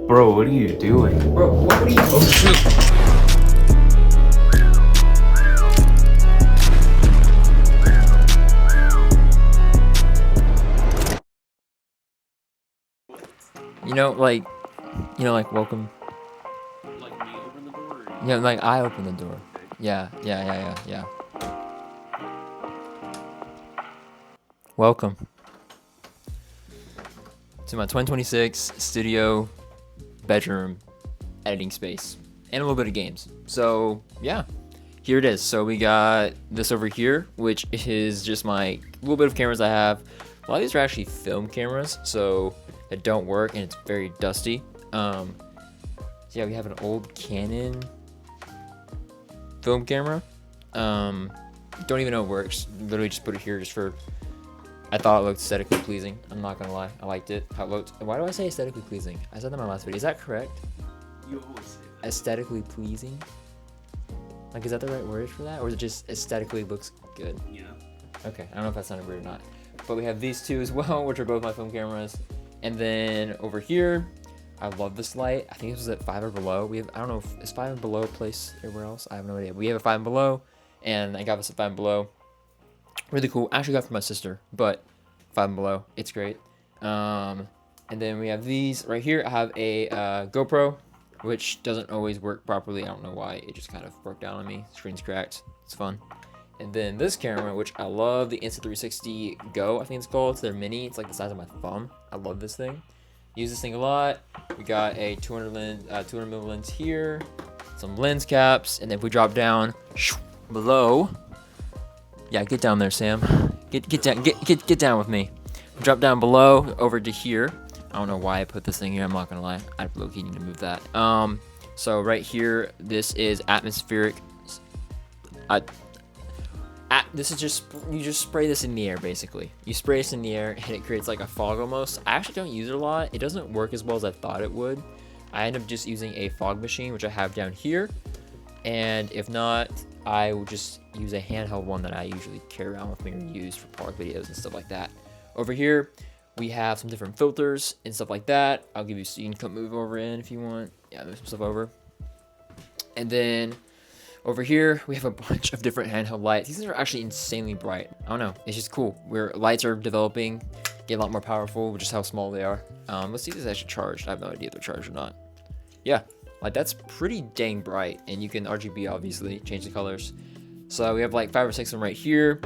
Bro, what are you doing? Bro, what are you? Oh shoot! Like welcome. Like me open the door? Yeah, like I open the door. Yeah. Welcome to my 2026 studio bedroom editing space and a little bit of games. So yeah, here it is. So we got this over here, which is just my little bit of cameras I have. A lot of these are actually film cameras, so that don't work and it's very dusty. So yeah, we have an old Canon film camera. Don't even know it works. Literally just put it here just for. I thought it looked aesthetically pleasing. I'm not gonna lie, I liked it. How it looked. Why do I say aesthetically pleasing? I said that in my last video. Is that correct? You always say that. Aesthetically pleasing? Like, is that the right word for that, or is it just aesthetically looks good? Yeah. Okay, I don't know if that sounded weird or not. But we have these two as well, which are both my film cameras. And then over here, I love this light. I think this was at 5 or Below. We have, I don't know if is 5 and Below a place everywhere else. I have no idea. We have a 5 and Below, and I got this at 5 and Below. Really cool. I actually got it from my sister, but 5 and Below, it's great. And then we have these right here. I have a GoPro, which doesn't always work properly. I don't know why. It just kind of broke down on me. Screen's cracked. It's fun. And then this camera, which I love, the Insta360 Go, I think it's called. It's their mini. It's like the size of my thumb. I love this thing. Use this thing a lot. We got a 200 mil lens here, some lens caps, and then if we drop down below, yeah, get down there, Sam. Get down with me. Drop down below over to here. I don't know why I put this thing here. I'm not gonna lie. I low-key need to move that. So right here, this is atmospheric. This is just, you just spray this in the air, basically. You spray this in the air and it creates like a fog almost. I actually don't use it a lot. It doesn't work as well as I thought it would. I end up just using a fog machine, which I have down here. And if not, I will just use a handheld one that I usually carry around with me or use for park videos and stuff like that. Over here, we have some different filters and stuff like that. I'll give you, so you can come move over in if you want. Yeah, move some stuff over. And then over here, we have a bunch of different handheld lights. These are actually insanely bright. I don't know, it's just cool. Where lights are developing, get a lot more powerful, which is how small they are. Let's see if this is actually charged. I have no idea if they're charged or not. Yeah, like that's pretty dang bright. And you can RGB, obviously, change the colors. So we have like 5 or 6 of them right here.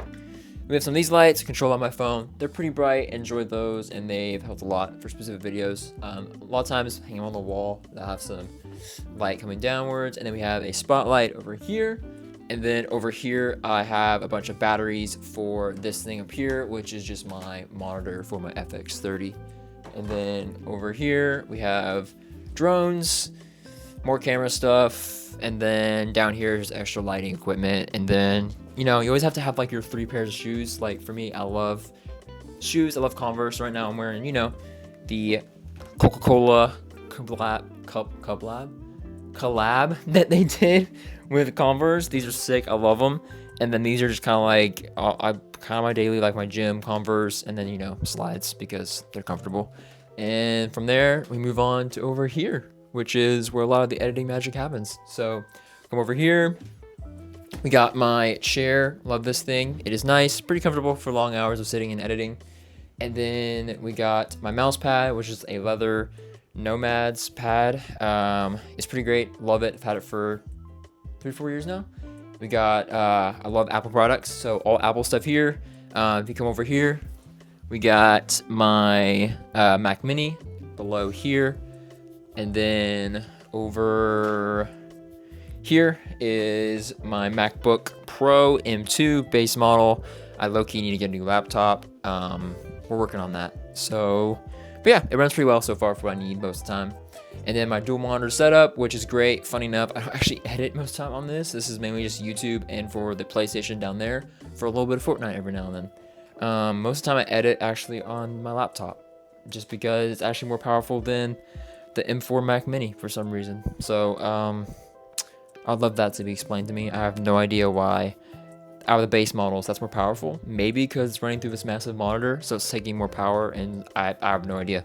We have some of these lights controlled on my phone. They're pretty bright, enjoyed those, and they've helped a lot for specific videos. A lot of times, hanging on the wall, they'll have some light coming downwards, and then we have a spotlight over here. And then over here, I have a bunch of batteries for this thing up here, which is just my monitor for my FX30. And then over here, we have drones, more camera stuff, and then down here is extra lighting equipment. And then, you know, you always have to have like your 3 pairs of shoes. Like for me, I love shoes. I love Converse. Right now I'm wearing, you know, the Coca-Cola collab that they did with Converse. These are sick. I love them. And then these are just kind of like, I kind of my daily, like my gym Converse, and then, you know, slides because they're comfortable. And from there, we move on to over here, which is where a lot of the editing magic happens. So come over here. We got my chair. Love this thing. It is nice, pretty comfortable for long hours of sitting and editing. And then we got my mouse pad, which is a leather Nomads pad. It's pretty great. Love it. I've had it for 3-4 years now. We got, I love Apple products, so all Apple stuff here. If you come over here, we got my Mac Mini below here. And then over here is my MacBook Pro M2 base model. I low-key need to get a new laptop. We're working on that. So, but yeah, it runs pretty well so far for what I need most of the time. And then my dual monitor setup, which is great. Funny enough, I don't actually edit most of the time on this. This is mainly just YouTube and for the PlayStation down there for a little bit of Fortnite every now and then. Most of the time I edit actually on my laptop just because it's actually more powerful than the M4 Mac Mini for some reason. So I'd love that to be explained to me. I have no idea why out of the base models that's more powerful. Maybe because it's running through this massive monitor, so it's taking more power, and I have no idea.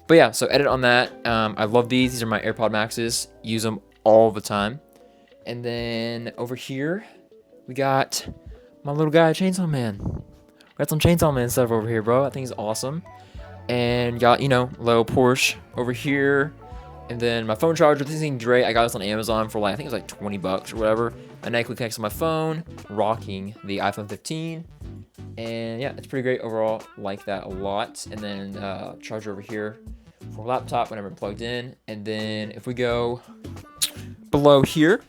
But yeah, so edit on that. I love these. These are my AirPod Maxes. Use them all the time. And then over here, we got my little guy, Chainsaw Man. We got some Chainsaw Man stuff over here, bro. I think he's awesome. And got, you know, little Porsche over here. And then my phone charger. This thing's great. I got this on Amazon for like, I think it was like 20 bucks or whatever. My Nike connects to my phone. Rocking the iPhone 15. And yeah, it's pretty great overall. Like that a lot. And then charger over here for laptop whenever I'm plugged in. And then if we go below here,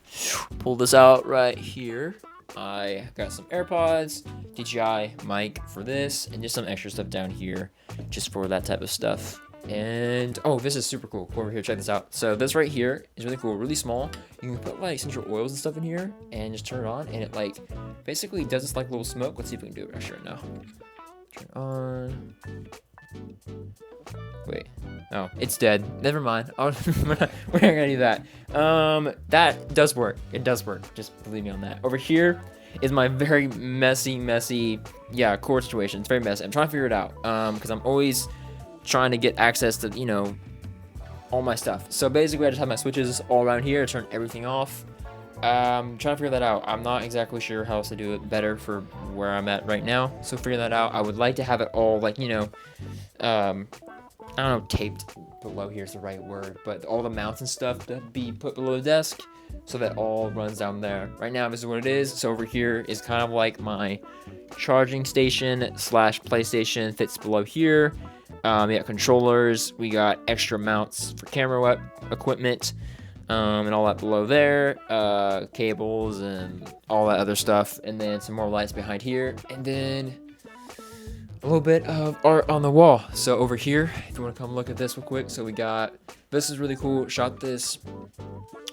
pull this out right here. I got some AirPods, DJI mic for this, and just some extra stuff down here just for that type of stuff. And oh, this is super cool. Over here, check this out. So this right here is really cool, really small. You can put like essential oils and stuff in here and just turn it on, and it like basically does this like little smoke. Let's see if we can do it actually right now. Turn it on. Wait, oh, it's dead. Never mind. Oh, we're not gonna do that. That does work. It does work. Just believe me on that. Over here is my very messy, yeah, cord situation. It's very messy. I'm trying to figure it out. Because I'm always trying to get access to, you know, all my stuff. So basically, I just have my switches all around here to turn everything off. Trying to figure that out. I'm not exactly sure how else to do it better for where I'm at right now. So figure that out. I would like to have it all like, you know, I don't know, taped below here is the right word, but all the mounts and stuff to be put below the desk so that all runs down there. Right now, this is what it is. So over here is kind of like my charging station / PlayStation fits below here. We got controllers. We got extra mounts for camera equipment. And all that below there, cables and all that other stuff, and then some more lights behind here, and then a little bit of art on the wall. So over here, if you want to come look at this real quick, so we got, this is really cool. Shot this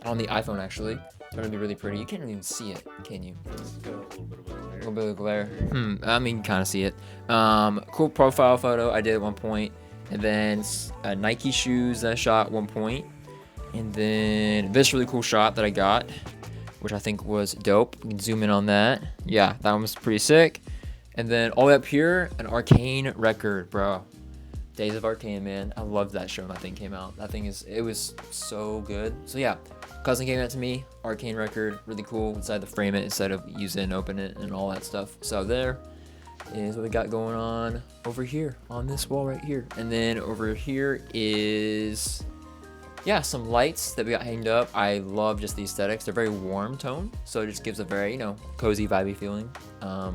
on the iPhone actually. It's gonna be really pretty. You can't even see it, can you? Got a little bit of a glare. A little bit of glare. I mean, you kind of see it. Cool profile photo I did at one point, and then Nike shoes that I shot at one point. And then this really cool shot that I got, which I think was dope. We can zoom in on that. Yeah, that one was pretty sick. And then all the way up here, an Arcane record, bro. Days of Arcane, man. I loved that show when that thing came out. That thing it was so good. So yeah, cousin gave that to me. Arcane record, really cool. Decided to frame it instead of use it and open it and all that stuff. So there is what we got going on over here on this wall right here. And then over here is, yeah, some lights that we got hanged up. I love just the aesthetics. They're very warm tone, so it just gives a very, you know, cozy, vibey feeling,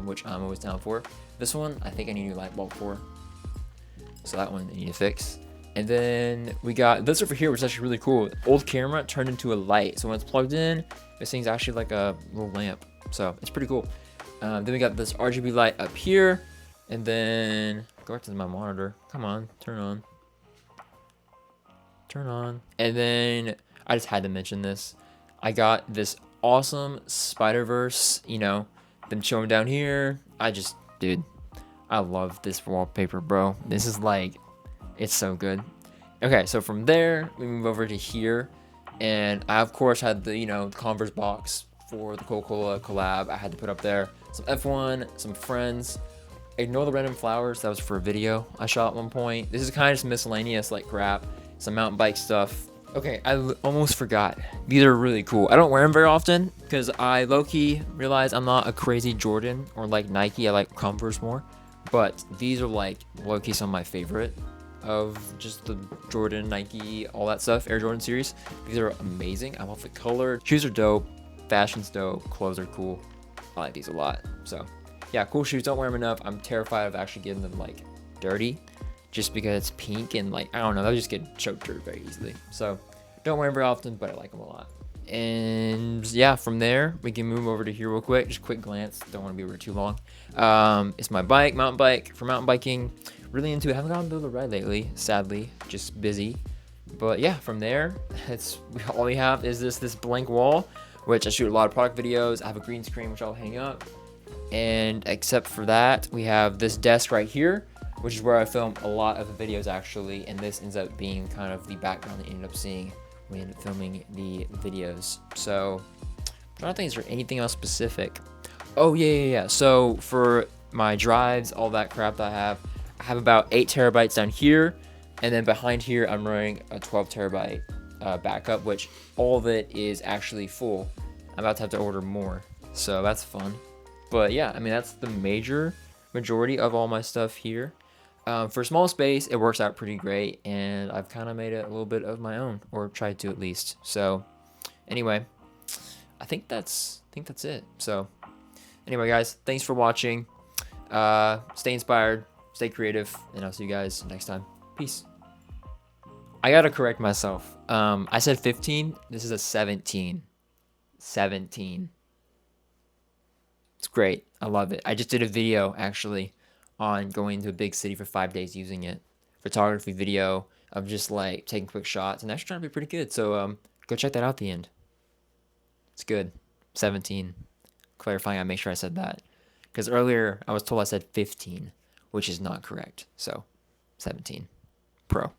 which I'm always down for. This one, I think I need a new light bulb for. So that one I need to fix. And then we got this over here, which is actually really cool. Old camera turned into a light. So when it's plugged in, this thing's actually like a little lamp. So it's pretty cool. Then we got this RGB light up here. And then, go back to my monitor. Come on, turn on. Turn on. And then I just had to mention this. I got this awesome Spider-Verse, you know, them showing down here. Dude, I love this wallpaper, bro. This is like, it's so good. Okay, so from there, we move over to here. And I, of course, had the, you know, Converse box for the Coca-Cola collab. I had to put up there some F1, some friends. Ignore the random flowers. That was for a video I shot at one point. This is kind of just miscellaneous, like crap. Some mountain bike stuff. Okay, I almost forgot. These are really cool. I don't wear them very often because I low-key realize I'm not a crazy Jordan or like Nike. I like Converse more. But these are like low-key some of my favorite of just the Jordan, Nike, all that stuff. Air Jordan series. These are amazing. I love the color. Shoes are dope. Fashion's dope. Clothes are cool. I like these a lot. So yeah, cool shoes. Don't wear them enough. I'm terrified of actually getting them like dirty. Just because it's pink and like, I don't know, they'll just get choked dirt very easily. So don't wear them very often, but I like them a lot. And yeah, from there, we can move over to here real quick. Just a quick glance. Don't want to be over too long. It's my bike, mountain bike, for mountain biking. Really into it. Haven't gotten to be able to ride lately, sadly. Just busy. But yeah, from there, all we have is this blank wall, which I shoot a lot of product videos. I have a green screen, which I'll hang up. And except for that, we have this desk right here, which is where I film a lot of the videos actually, and this ends up being kind of the background that you end up seeing when you end up filming the videos. So I'm trying to think, is there anything else specific? Oh yeah. So for my drives, all that crap that I have about 8 terabytes down here. And then behind here, I'm running a 12 terabyte backup, which all of it is actually full. I'm about to have to order more, so that's fun. But yeah, I mean, that's the majority of all my stuff here. For small space, it works out pretty great, and I've kind of made it a little bit of my own, or tried to at least. So anyway, I think that's it. So anyway, guys, thanks for watching. Stay inspired, stay creative, and I'll see you guys next time. Peace. I gotta correct myself. I said 15. This is a 17. 17. It's great. I love it. I just did a video actually on going to a big city for 5 days using it. Photography video of just like taking quick shots, and that's trying to be pretty good. So go check that out at the end. It's good. 17. Clarifying, I make sure I said that. Because earlier I was told I said 15, which is not correct. So 17. Pro.